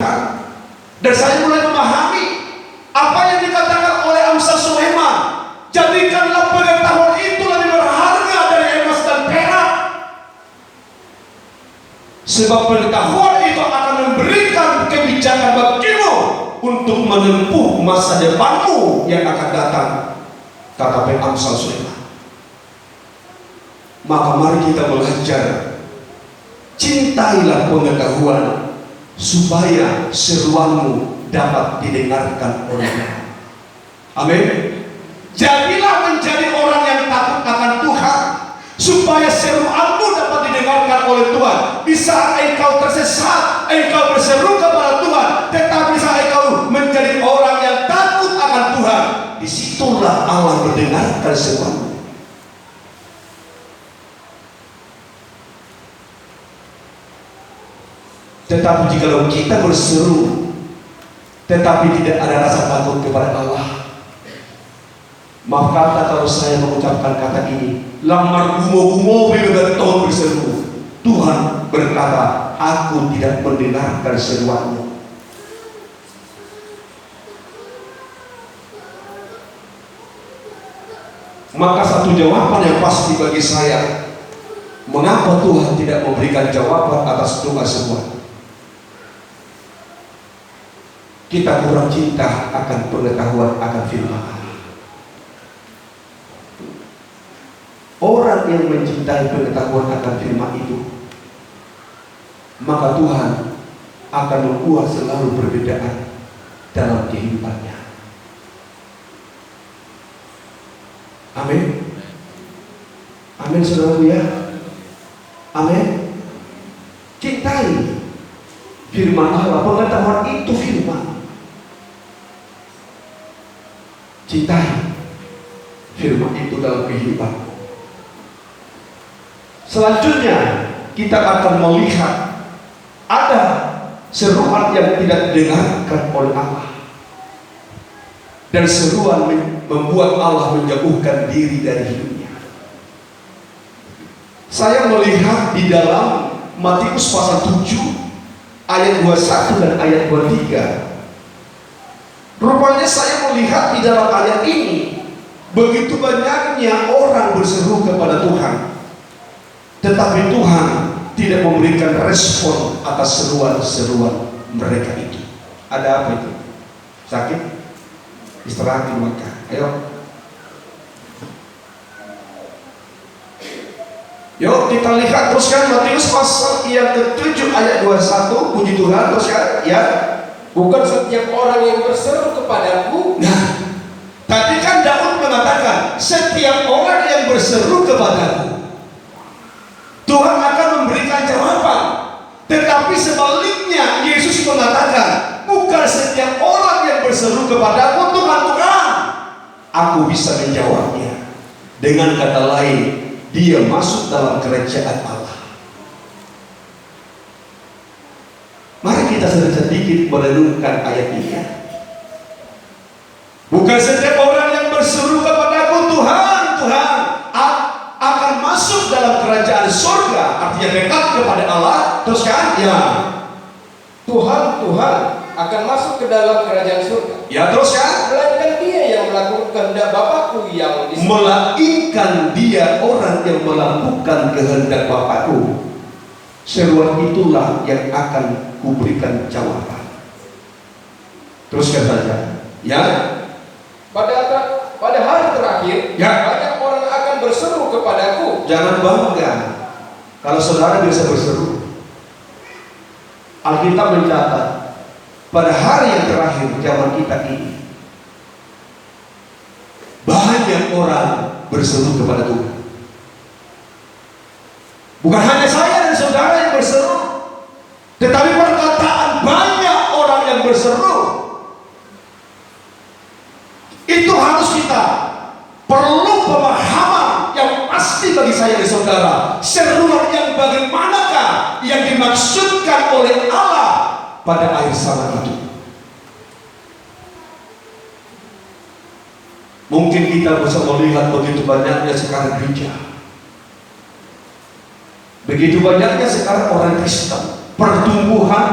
Tuhan. Dan saya mulai memahami apa yang dikatakan oleh Amsal Sulaiman. Jadikanlah pengetahuan itu lebih berharga dari emas dan perak, sebab pengetahuan itu akan memberikan kebijakan bagimu untuk menempuh masa depanmu yang akan datang, kata Amsal Sulaiman. Maka mari kita belajar, cintailah pengetahuan supaya seruanmu dapat didengarkan olehnya. Amin. Jadilah menjadi orang yang takut akan Tuhan, supaya seruanmu dapat didengarkan oleh Tuhan. Di saat engkau tersesat, engkau berseru kepada Tuhan, tetapi saat engkau menjadi orang yang takut akan Tuhan, disitulah Allah mendengarkan seruanmu. Tetapi jika kita berseru tetapi tidak ada rasa takut kepada Allah, maka kalau saya mengucapkan kata ini, lamar gumo-gumo bebeton berseru, Tuhan berkata, aku tidak mendengarkan seruanmu. Maka satu jawaban yang pasti bagi saya, mengapa Tuhan tidak memberikan jawaban atas doa semua? Kita kurang cinta akan pengetahuan akan firman Allah. Orang yang mencintai pengetahuan akan firman itu, maka Tuhan akan membuat selalu perbedaan dalam kehidupannya. Amin. Amin saudaraku ya. Amin. Cintai firman Allah. Pengetahuan itu firman. Cintai firman itu dalam kehidupan. Selanjutnya kita akan melihat ada seruan yang tidak didengarkan oleh Allah, dan seruan membuat Allah menjauhkan diri dari hidupnya. Saya melihat di dalam Matius pasal 7 ayat 21 dan ayat 23. Rupanya saya melihat di dalam ayat ini begitu banyaknya orang berseru kepada Tuhan, tetapi Tuhan tidak memberikan respon atas seruan-seruan mereka itu. Ada apa itu? Sakit? Istirahat di Makkah. Ayo. Yuk kita lihat teruskan Matius pasal yang ke-7 ayat 21. Puji Tuhan, teruskan ya. Bukan setiap orang yang berseru kepadaku. Nah, tadi kan Daud mengatakan setiap orang yang berseru kepadaku, Tuhan akan memberikan jawaban. Tetapi sebaliknya Yesus mengatakan, bukan setiap orang yang berseru kepadaku, Tuhan, Tuhan, aku bisa menjawabnya. Dengan kata lain, dia masuk dalam kerajaan Allah. Mari kita sedikit merenungkan ayat ini. Bukan setiap orang yang berseru kepadaku, Tuhan, Tuhan, akan masuk dalam kerajaan surga, artinya dekat kepada Allah. Terus kan? Ya. Tuhan, Tuhan akan masuk ke dalam kerajaan surga. Ya, terus kan? Melainkan dia yang melakukan kehendak Bapakku yang di surga. Melainkan dia orang yang melakukan kehendak Bapakku. Seruan itulah yang akan kuberikan jawaban. Teruskan saja. Ya. Pada hari terakhir, ya, banyak orang akan berseru kepadaku. Jangan bangga kalau saudara bisa berseru. Alkitab mencatat pada hari yang terakhir zaman kita ini, banyak orang berseru kepada Tuhan. Bukan hanya saya dan saudara yang berseru, tetapi perkataan banyak orang yang berseru. Itu harus kita perlu pemahaman yang pasti bagi saya dan saudara. Seruan yang bagaimanakah yang dimaksudkan oleh Allah pada akhir zaman itu? Mungkin kita bisa melihat begitu banyaknya sekarang gereja, begitu banyaknya sekarang orang Kristen, pertumbuhan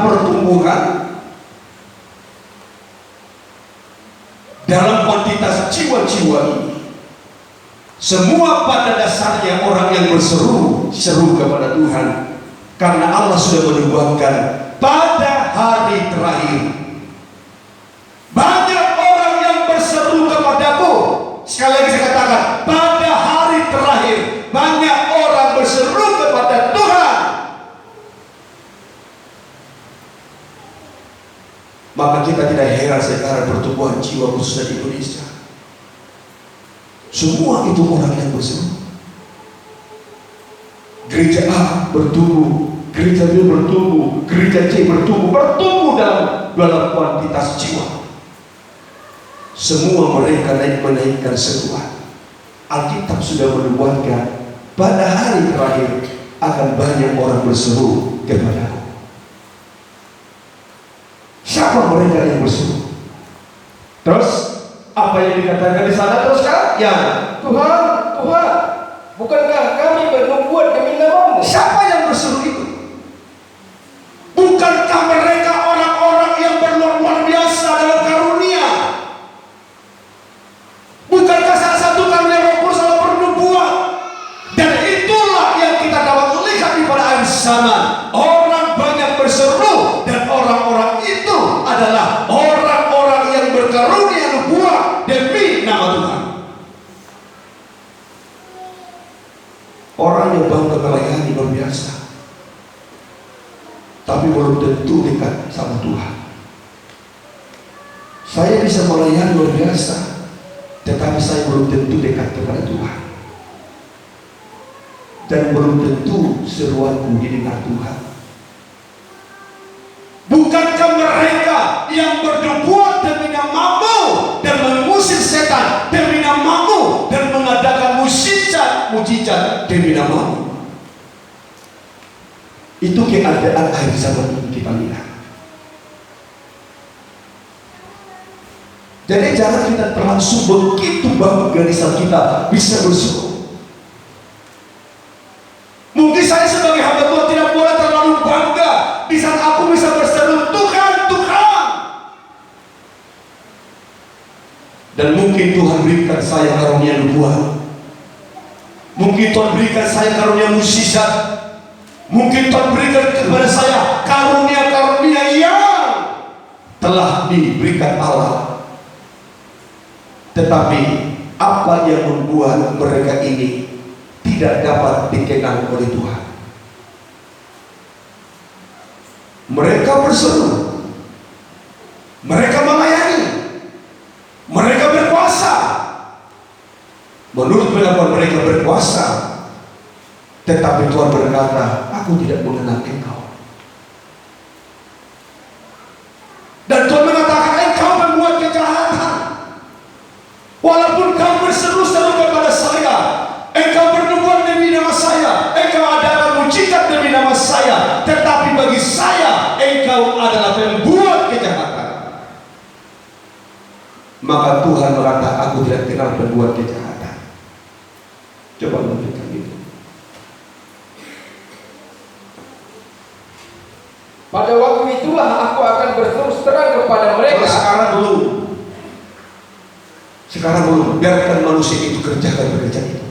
dalam kuantitas jiwa-jiwa ini. Semua pada dasarnya orang yang berseru kepada Tuhan, karena Allah sudah menubuatkan pada hari terakhir. Banyak orang yang berseru kepadaku. Sekali lagi saya katakan, pada hari terakhir banyak orang berseru kepada Tuhan. Maka kita tidak heran sekarang pertumbuhan jiwa khususnya di Indonesia. Semua itu orang yang berseru. Gereja A bertumbuh, gereja B bertumbuh, gereja C bertumbuh dalam kuantitas jiwa. Semua mereka menaikkan seruan. Alkitab sudah menubuatkan pada hari terakhir akan banyak orang berseru kepadaku. Siapa mereka yang berseru? Terus apa yang dikatakan di sana terus kan? Ya, Tuhan, Tuhan, bukankah kami bernubuat demi nama-Mu? siapa yang berseru itu? Bukankah mereka orang-orang yang luar biasa dalam karunia? Bukankah salah satu karunia Roh Kudus adalah pernubuatan? Dan itulah yang kita dapat lihat di pada akhir zaman. Orang banyak berseru, dan orang-orang itu adalah orang-orang yang berkarunia nubuat demi nama Tuhan. Orang yang bangga melayani luar biasa, tapi belum tentu dekat sama Tuhan. Saya bisa melayani luar biasa, tetapi saya belum tentu dekat kepada Tuhan. Dan belum tentu seruanku didengar Tuhan. Bukankah mereka yang bernubuat demi nama-Mu dan mengusir setan demi nama-Mu dan mengadakan mujizat demi nama-Mu? Itu keadaan akhir zaman ini kita lihat. Jadi jangan kita terlangsung begitu bangga di saat kita bisa berseru. Mungkin saya sebagai hamba Tuhan tidak boleh terlalu bangga di saat aku bisa berseru Tuhan, Tuhan. Dan mungkin Tuhan berikan saya karunia nubuat. Mungkin Tuhan berikan saya karunia mukjizat. Mungkin Tuhan berikan kepada saya karunia-karunia yang telah diberikan Allah. Tetapi apa yang membuat mereka ini tidak dapat dikenal oleh Tuhan? Mereka berseru, mereka melayani, mereka berkuasa. Menurut pendapat mereka berkuasa, tetapi Tuhan berkata, aku tidak mengenal engkau. Dan Tuhan mengatakan, engkau membuat kejahatan. Walaupun kau berseru-seru kepada saya, engkau bernubuat demi nama saya, engkau adalah mujizat demi nama saya, tetapi bagi saya engkau adalah pembuat kejahatan. Maka Tuhan berkata, aku tidak kenal pembuat kejahatan. Coba menunjukkan itu. Pada waktu itulah aku akan berterus terang kepada mereka. Sekarang belum. Biarkan manusia itu kerjakan pekerjaan itu.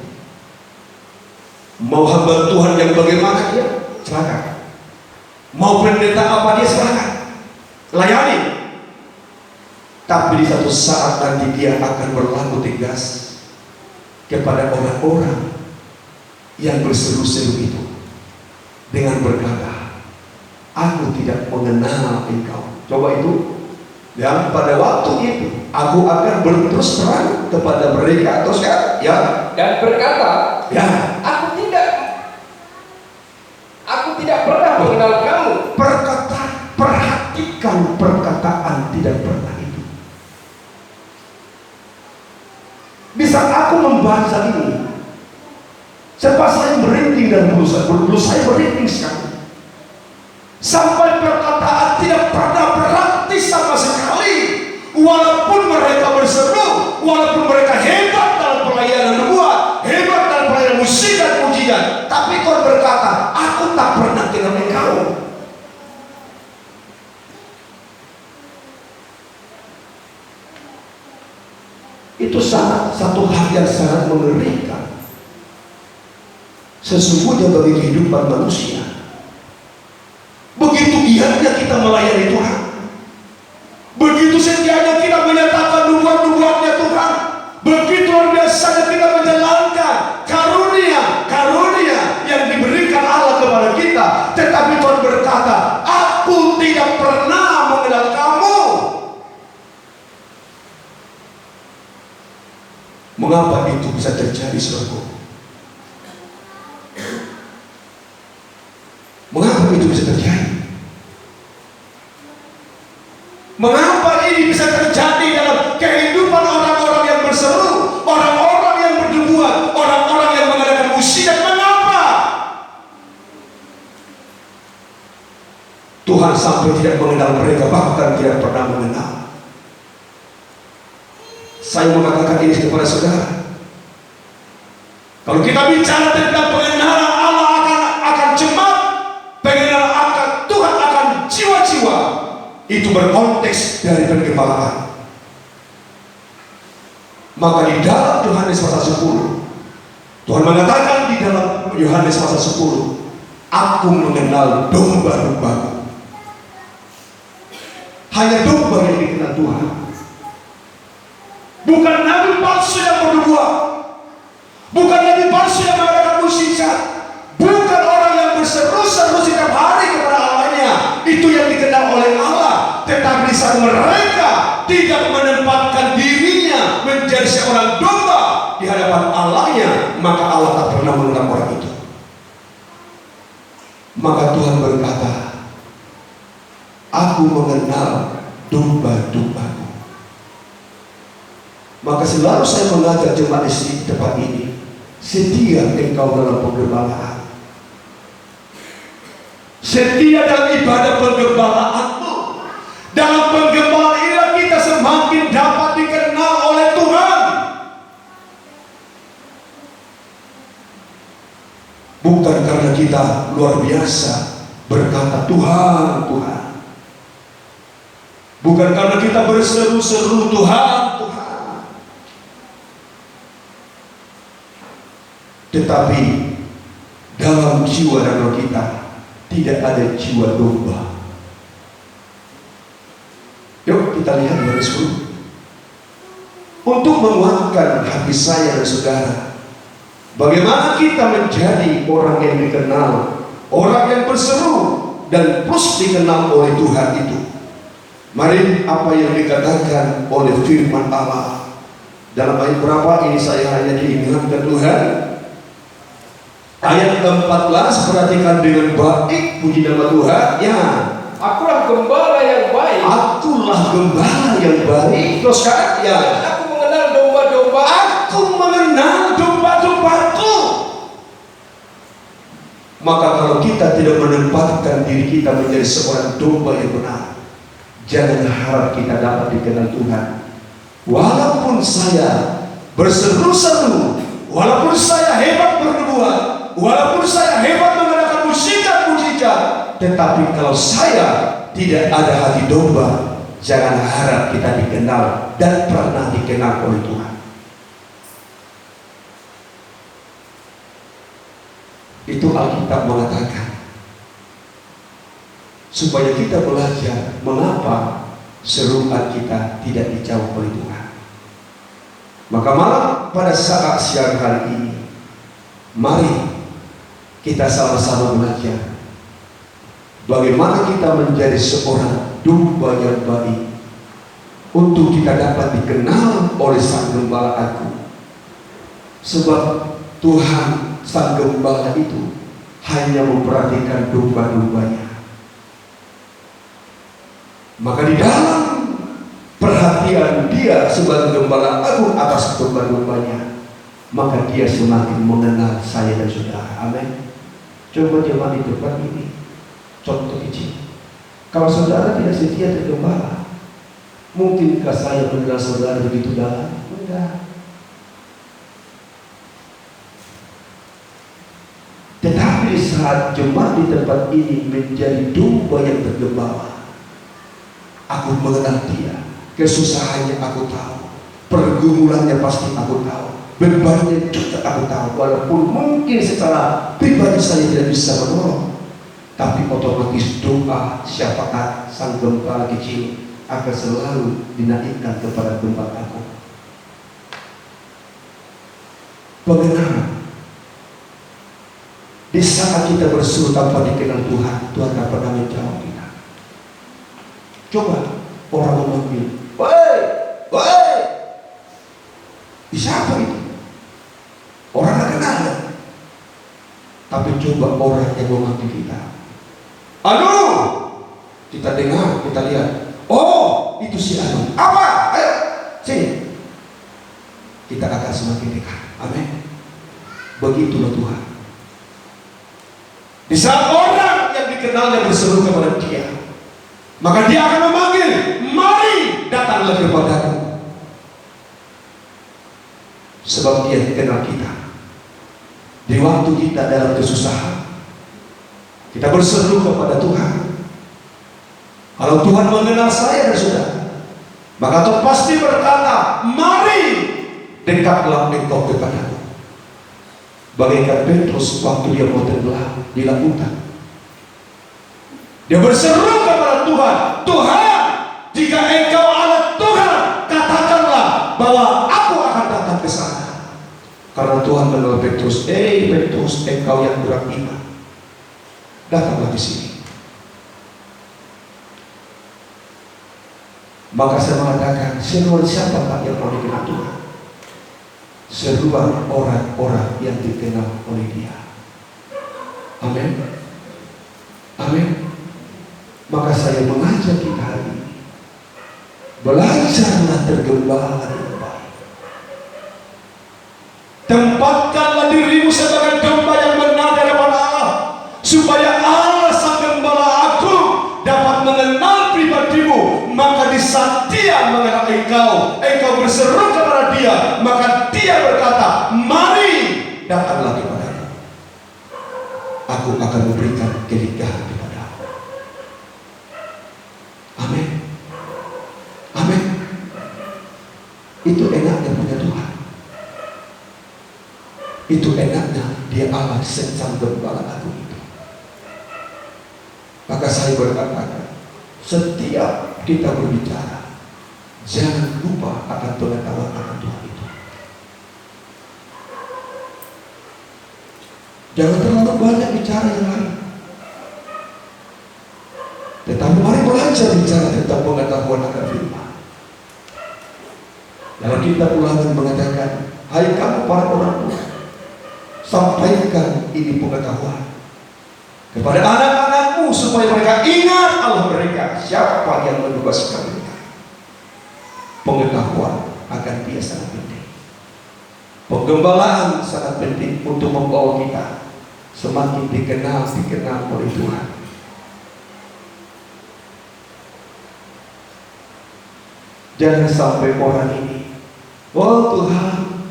Mau hamba Tuhan yang bagaimana dia, silakan. Mau pendeta apa dia, silakan. Layani. Tapi di satu saat nanti dia akan berlaku tegas kepada orang-orang yang berseru-seru itu dengan berkata, aku tidak mengenal engkau. Coba itu. Dan pada waktu itu aku akan berterus terang kepada mereka, terus kan? Ya. Dan berkata, ya, aku tidak pernah mengenal kamu. Perhatikan perkataan tidak pernah itu. Di saat aku membaca ini, sebab saya merinding dan bulu saya merinding sekali. Sampai perkataan tidak pernah berarti sama sekali. Walaupun mereka berseru, walaupun mereka hebat dalam pelayanan nubuat, hebat dalam pelayanan musik dan pujian, tapi Tuhan berkata, aku tak pernah kenal engkau. Itu satu hal yang sangat mengerikan sesungguhnya bagi kehidupan manusia. Begitu giatnya kita melayani Tuhan, begitu setianya kita menyatakan nubuat-nubuatnya Tuhan, begitu luar biasanya kita menjalankan karunia yang diberikan Allah kepada kita. Tetapi Tuhan berkata, aku tidak pernah mengenal kamu. Mengapa itu bisa terjadi, saudaraku? Mengapa itu bisa terjadi? Mengapa ini bisa terjadi dalam kehidupan orang-orang yang berseru, orang-orang yang bernubuat, orang-orang yang mengadakan mukjizat? Mengapa Tuhan sampai tidak mengenal mereka, bahkan tidak pernah mengenal? Saya mengatakan ini kepada saudara, kalau kita bicara tentang pengenalan Allah akan jemaat, pengenalan akan Tuhan akan jiwa-jiwa, itu berkonteks dari penggembalaan. Maka di dalam Yohanes pasal 10, Tuhan mengatakan di dalam Yohanes pasal 10, aku mengenal domba-dombaku. Hanya domba yang dikenal Tuhan, bukan nabi palsu yang bernubuat, bukan nabi palsu yang mengadakan mukjizat, bukan orang yang berseru-seru setiap hari kepada Allahnya. Itu yang dikenal oleh Allah. Tetapi saat mereka tidak menempatkan dirinya menjadi seorang domba di hadapan Allahnya, maka Allah tak pernah mengenal orang itu. Maka Tuhan berkata, aku mengenal domba-dombaku. Maka selalu saya mengajak jemaat di tempat ini, setia engkau dalam penggembalaan, setia dalam ibadah penggembalaanmu. Dalam penggembalaan inilah kita semakin dapat dikenal oleh Tuhan. Bukan karena kita luar biasa berkata Tuhan, Tuhan. Bukan karena kita berseru-seru Tuhan, Tuhan. Tetapi dalam jiwa dan roh kita tidak ada jiwa domba. Yuk kita lihat Yohanes 10. Untuk menguatkan hati saya dan saudara, bagaimana kita menjadi orang yang dikenal, orang yang berseru dan terus dikenal oleh Tuhan itu. Mari apa yang dikatakan oleh firman Allah dalam ayat berapa ini, saya hanya diingatkan Tuhan. Ayat ke-14, perhatikan dengan baik, puji nama Tuhan. Ya, akulah gembala yang baik. Akulah gembala yang baik. Terus kan? Ya. Aku mengenal domba-domba. Aku mengenal domba-dombaku. Maka kalau kita tidak menempatkan diri kita menjadi seorang domba yang benar, jangan harap kita dapat dikenal Tuhan. Walaupun saya berseru-seru, walaupun saya hebat bernubuat, walaupun saya hebat mengadakan mukjizat, tetapi kalau saya tidak ada hati domba, jangan harap kita dikenal dan pernah dikenal oleh Tuhan. Itu Alkitab mengatakan, supaya kita belajar mengapa seruan kita tidak dijawab oleh Tuhan. Maka malam pada saat siang hari ini, mari kita sama-sama belajar bagaimana kita menjadi seorang domba yang baik, untuk kita dapat dikenal oleh Sang Gembala Agung. Sebab Tuhan Sang Gembala itu hanya memperhatikan domba-dombanya. Maka di dalam perhatian Dia sebagai Gembala Agung atas domba-dombanya, maka Dia semakin mengenal saya dan saudara. Amin. Coba jemaat di depan ini, contoh kecil. Kalau saudara tidak setia tergembala, mungkinkah saya mengenal saudara begitu dalam? Enggak. Tetapi saat jemaat di tempat ini menjadi domba yang tergembala, aku mengenal dia, kesusahannya aku tahu, pergumulannya pasti aku tahu, bebannya juga aku tahu. Walaupun mungkin secara pribadi saya tidak bisa menolong, tapi otomatis doa syafaat sang gembala kecil akan selalu dinaikkan kepada gembala aku. Bagaimana? Di saat kita berseru tanpa dikenal Tuhan, Tuhan tak pernah menjawab kita. Coba orang memanggil, "Woi, woi!" Siapa itu? Orang tak kenal. Tapi coba orang yang memanggil kita, "Anu!" Kita dengar, kita lihat, oh itu si Anu. Apa? Ayo, sini. Kita akan semakin dekat. Amin. Begitulah Tuhan. Di saat orang yang dikenalnya berseru kepada Dia, maka Dia akan memanggil, "Mari datanglah kepadaku." Sebab Dia kenal kita. Di waktu kita dalam kesusahan, kita berseru kepada Tuhan. Kalau Tuhan mengenal saya dan saudara, maka Tuhan pasti berkata, "Mari dekatlah engkau kepadaku." Bagaikan Petrus waktu dia mau tenggelam di lautan, dia berseru kepada Tuhan, "Tuhan, jika engkau Allah Tuhan, katakanlah bahwa aku akan datang ke sana." Karena Tuhan mengenal Petrus, Petrus, engkau yang kurang iman, datanglah di sini. Maka saya mengatakan, seruan siapakah yang mau dikenal Tuhan? Seruan orang-orang yang dikenal oleh Dia. Amin. Amin. Maka saya mengajak kita hari ini, belajarlah tergembala dengan baik. Tempatkanlah dirimu sebagai domba yang benar di hadapan Allah, supaya Allah sang gembala aku dapat mengenal pribadimu. Maka di saat Dia mengenal engkau berseru kepada Dia, maka Dia berkata, "Mari datanglah kepadaku. Aku akan memberikan kelegaan kepadamu." Amin. Amin. Itu enaknya punya Tuhan. Itu enaknya Dia Allah sang gembala aku itu. Maka saya berkata, setiap kita berbicara, jangan lupa akan pengetahuan akan Tuhan itu. Jangan terlalu banyak bicara yang lain, tetapi mari belajar bicara tentang pengetahuan akan firman. Dalam kitab Ulangan mengatakan, "Hai kamu para orang tua, sampaikan ini pengetahuan kepada anak-anakmu supaya mereka ingat Allah mereka, siapa yang menugaskan mereka." Pengetahuan akan Dia sangat penting. Penggembalaan sangat penting untuk membawa kita semakin dikenal oleh Tuhan. Jangan sampai orang ini, "Oh Tuhan,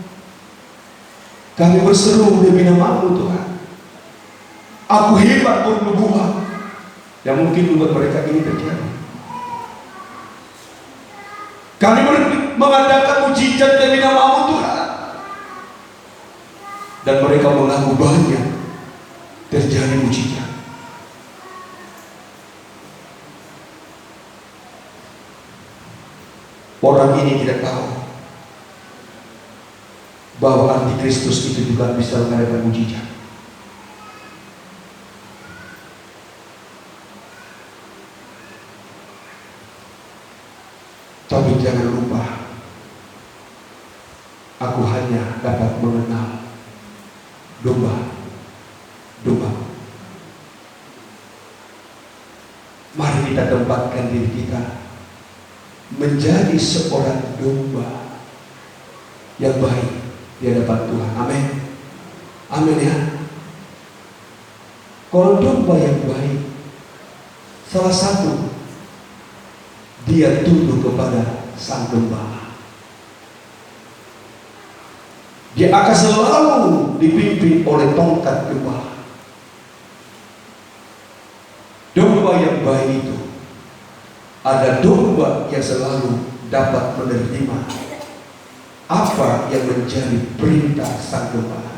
kami berseru demi nama-Mu Tuhan. Aku hebat bernubuat." Yang mungkin membuat mereka ini terjadi. Kami mengadakan mujizat demi nama-Mu Tuhan, dan mereka mengaku banyak terjadi mujizat. Orang ini tidak tahu bahwa antikristus itu juga bisa mengadakan mujizat. Tapi jangan lupa, aku hanya dapat mengenal domba. Mari kita tempatkan diri kita menjadi seorang domba yang baik di hadapan Tuhan. Amin. Amin ya. Kalau domba yang baik, salah satu, dia tunduk kepada sang gembala. Dia akan selalu dipimpin oleh tongkat gembala. Domba yang baik itu ada domba yang selalu dapat menerima apa yang menjadi perintah sang gembala.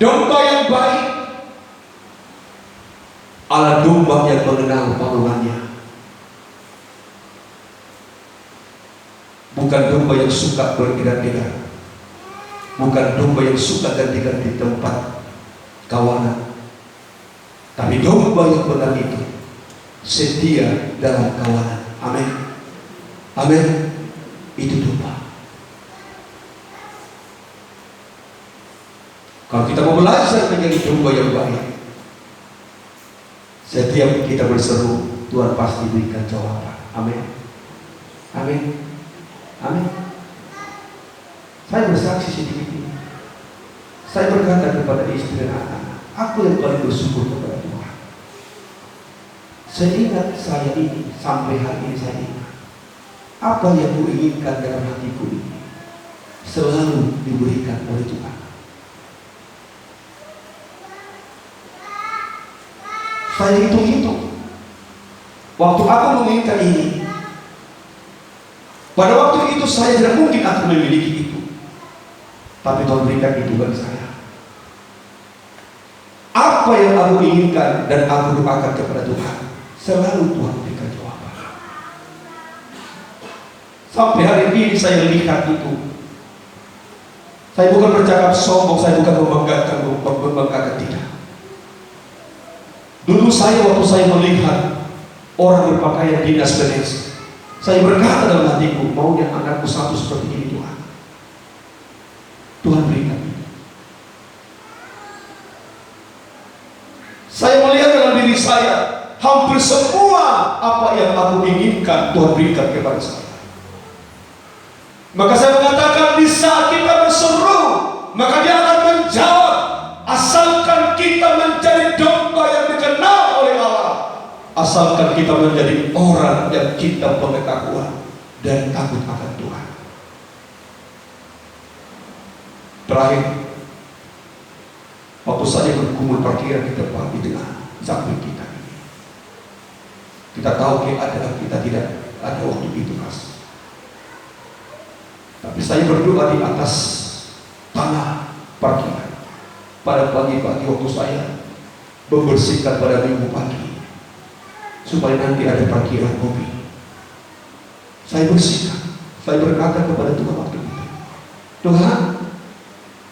Domba yang baik adalah domba yang mengenal panduannya, bukan domba yang suka bergerak-gerak, bukan domba yang suka ganti-ganti tempat kawanan, tapi domba yang benar itu setia dalam kawanan. Amin, amin. Itu domba. Kalau kita mau belajar menjadi domba yang baik, setiap kita berseru, Tuhan pasti berikan jawaban. Amin, amin, amin. Saya bersaksi sedikit ini. Saya berkata kepada istri dan anak, aku yang paling bersyukur kepada Tuhan. Saya ingat saya ini, sampai hari ini saya ingat, apa yang kuinginkan dalam hatiku ini selalu diberikan oleh Tuhan. Saya hitung-hitung, waktu aku menginginkan ini, pada waktu itu saya tidak mungkin akan memiliki itu, tapi Tuhan berikan itu bagi saya. Apa yang aku inginkan dan aku doakan kepada Tuhan, selalu Tuhan berikan jawaban. Sampai hari ini saya lihat itu. Saya bukan bercakap sombong, saya bukan membanggakan, tidak. Dulu waktu saya melihat orang berpakaian dinas beres, saya berkata dalam hatiku, maunya anakku satu seperti ini Tuhan. Tuhan berikan itu. Saya melihat dalam diri saya, hampir semua apa yang aku inginkan Tuhan berikan kepada saya. Maka saya mengatakan, di saat kita berseru, maka Dia akan menjawab, asalkan kita menjadi domba yang dikenal oleh Allah, asalkan kita menjadi orang yang cinta pengetahuan dan takut akan Tuhan. Terakhir, waktu saya bergumul parkiran di tempat di tengah samping kita ini, kita tahu keadaan kita tidak ada waktu itu, Mas. Tapi saya berdoa di atas tanah parkiran pada pagi-pagi waktu saya membersihkan pada minggu pagi, supaya nanti ada parkiran mobil. Saya bersihkan. Saya berkata kepada Tuhan waktu itu, Tuhan,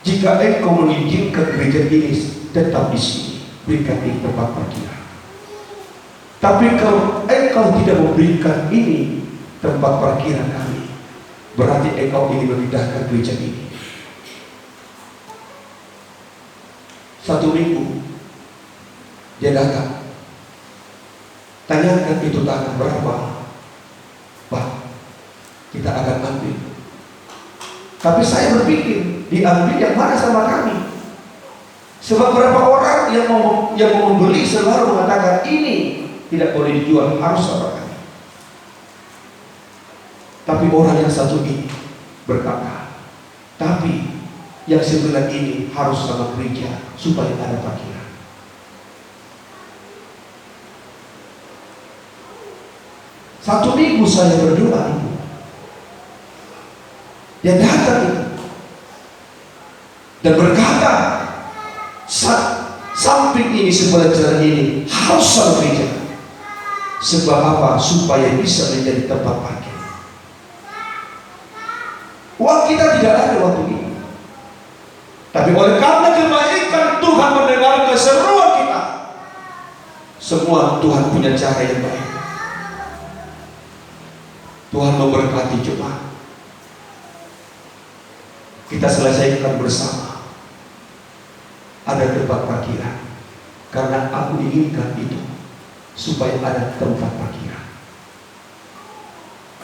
jika Engkau mengizinkan gereja ini tetap di sini, berikan di tempat parkiran. Tapi kalau Engkau tidak memberikan ini tempat parkiran kami, berarti Engkau ingin memindahkan gereja ini. Satu minggu dia datang, tanyakan itu tanah berapa, Pak, kita akan ambil. Tapi saya berpikir, diambil yang mana sama kami? Sebab beberapa orang yang mau membeli selalu mengatakan ini tidak boleh dijual, harus sama kami. Tapi orang yang satu ini berkata, tapi yang sebelah ini harus sama gereja supaya ada parkiran. Satu minggu saya berdoa itu, dia datang itu dan berkata, samping ini sebelah jalan ini harus sama gereja. Sebab apa? Supaya bisa menjadi tempat parkir. Uang kita tidak ada waktu ini, tapi oleh karena kebaikan Tuhan mendengar keseruan kita, semua Tuhan punya cara yang baik. Tuhan memberkati jemaat. Kita selesaikan bersama, ada tempat parkiran, karena aku inginkan itu supaya ada tempat parkiran.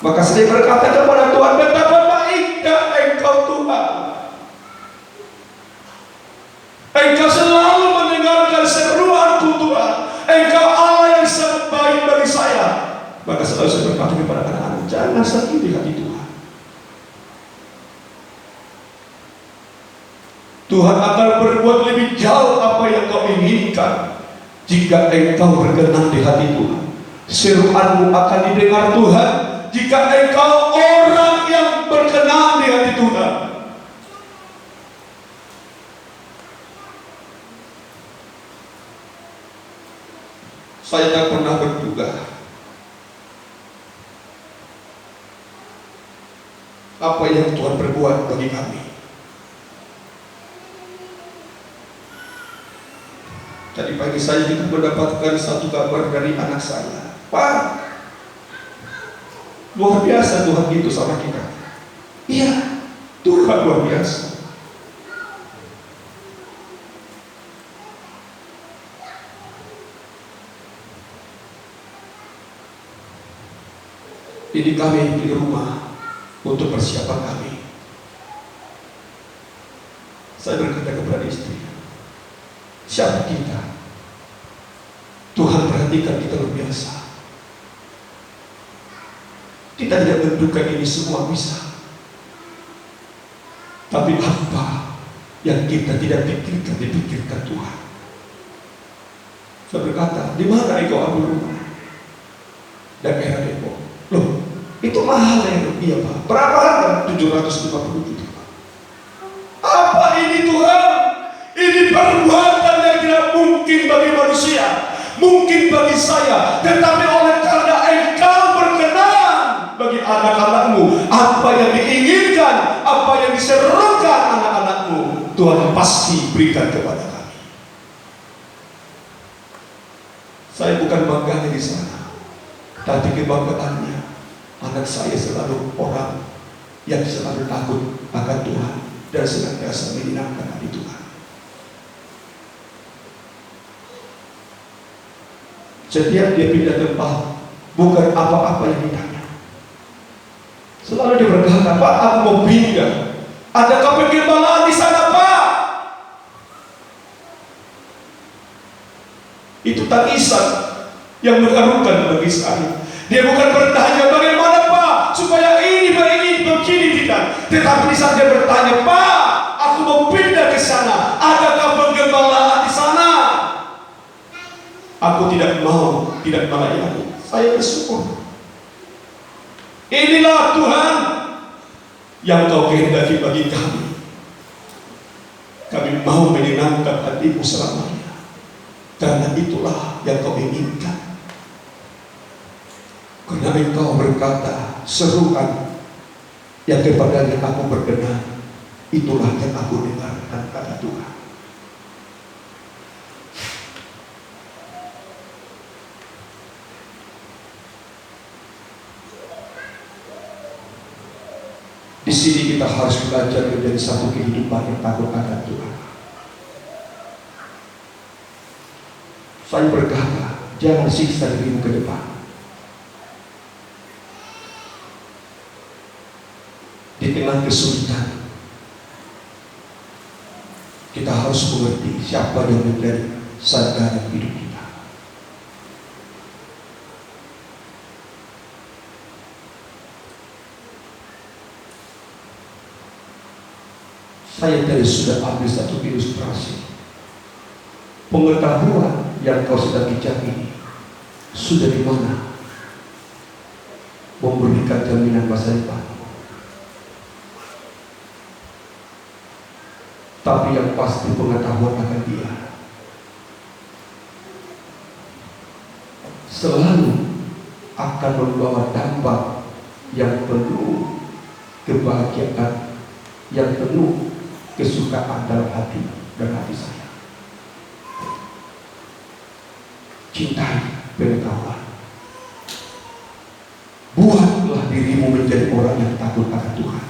Maka saya berkata kepada Tuhan, betapa baiknya Engkau Tuhan. Engkau selalu mendengarkan seruanku Tuhan. Engkau Allah yang sangat baik bagi saya. Maka selalu saya berkata kepada anak-anak, jangan sakiti hati Tuhan. Tuhan akan berbuat lebih jauh apa yang kau inginkan jika engkau berkenan di hati Tuhan. Seruanmu akan didengar Tuhan jika engkau orang yang Saya tak pernah berduga apa yang Tuhan perbuat bagi kami. Tadi pagi saya juga mendapatkan satu kabar dari anak saya. Pak, luar biasa Tuhan gitu sama kita. Iya, Tuhan luar biasa. Ini kami beli rumah untuk persiapan kami. Saya berkata kepada istri, siapa kita? Tuhan perhatikan kita luar biasa. Kita tidak menduga ini semua bisa. Tapi apa yang kita tidak pikirkan, dipikirkan Tuhan. Saya berkata, di mana engkau ambil rumah? Daerah Depok. Loh, itu mahal ya? Iya Pak. Berapa harga? 750 juta. Apa ini Tuhan? Ini perbuatan yang tidak mungkin bagi manusia, mungkin bagi saya, tetapi oleh karena engkau berkenan bagi anak-anakmu, apa yang diinginkan, apa yang diserukan anak-anakmu, Tuhan pasti berikan kepada kami. Saya bukan bangganya di sana, tapi kebanggaannya anak saya selalu orang yang selalu takut akan Tuhan dan senantiasa menyenangkan hati Tuhan. Setiap dia pindah tempat, bukan apa-apa yang ditanya. Selalu dia berkata, Pak, aku mau pindah. Adakah pergembalaan di sana, Pak? Itu tangisan yang mengharukan bagi saya. Dia bukan bertanya, bagaimana Pak, supaya ini begini tidak. Tetapi di saat dia bertanya, Pak, aku mau pindah ke sana. Adakah pergembalaan di sana? Aku tidak mau, tidak melayani. Saya bersyukur. Inilah Tuhan yang Kau kehendaki bagi kami. Kami mau menyenangkan hatimu selamanya, karena itulah yang Kau inginkan. Karena Engkau berkata, serukan yang kepadanya aku berkenan, itulah yang aku dengarkan, kata Tuhan. Di sini kita harus belajar menjadi satu kehidupan yang takut akan Tuhan. Saya berkata, jangan siksa dirimu ke depan. Di tengah kesulitan, kita harus mengerti siapa yang menjadi sandaran hidup kita. Saya tadi sudah ambil satu ilustrasi. Pengetahuan yang kau sedang bijak ini sudah di mana memberikan jaminan masa depan. Tapi yang pasti pengetahuan akan dia selalu akan membawa dampak yang penuh kebahagiaan, yang penuh kesukaan dalam hati dan hati saya. Cintai pengetahuan. Buatlah dirimu menjadi orang yang takut akan Tuhan.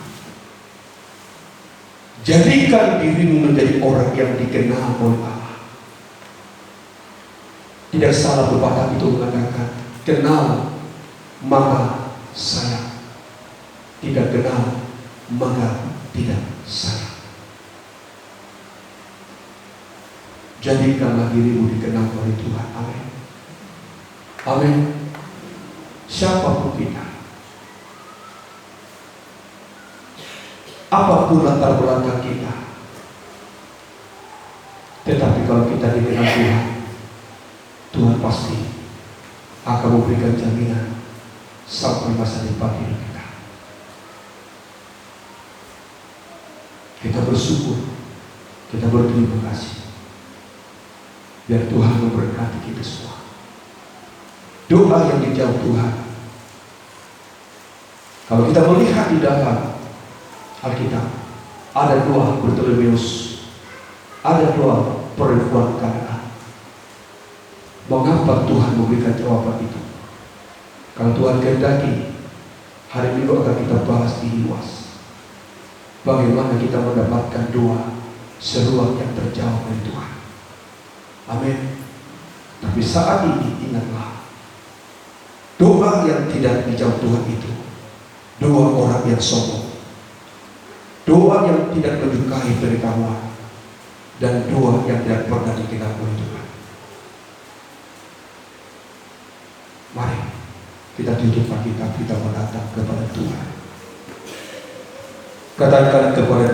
Jadikan dirimu menjadi orang yang dikenal oleh Allah. Tidak salah pepatah itu mengatakan, kenal maka sayang, tidak kenal maka tidak sayang. Jadikanlah dirimu dikenal oleh Tuhan. Amin. Amin. Siapapun kita, apapun latar belakang kita, tetapi kalau kita dikenal Tuhan, Tuhan pasti akan memberikan jaminan sampai masa depan hidup kita. Kita bersyukur, kita berterima kasih. Biar Tuhan memberkati kita semua. doa yang dijawab Tuhan. Kalau kita melihat di dalam Alkitab, ada doa Bartolomeus, ada doa perempuan Kanaan. Mengapa Tuhan memberikan jawaban itu? Kalau Tuhan kehendaki, hari Minggu akan kita bahas di luas. Bagaimana kita mendapatkan doa seruan yang terjawab dari Tuhan. Amin. Tapi saat ini ingatlah, doa yang tidak dijawab Tuhan itu doa orang yang sombong, doa yang tidak menyukai pengetahuan, dan doa yang tidak pernah didengar oleh Tuhan. Mari kita tutup Alkitab, kita menatap kepada Tuhan. Katakan kepada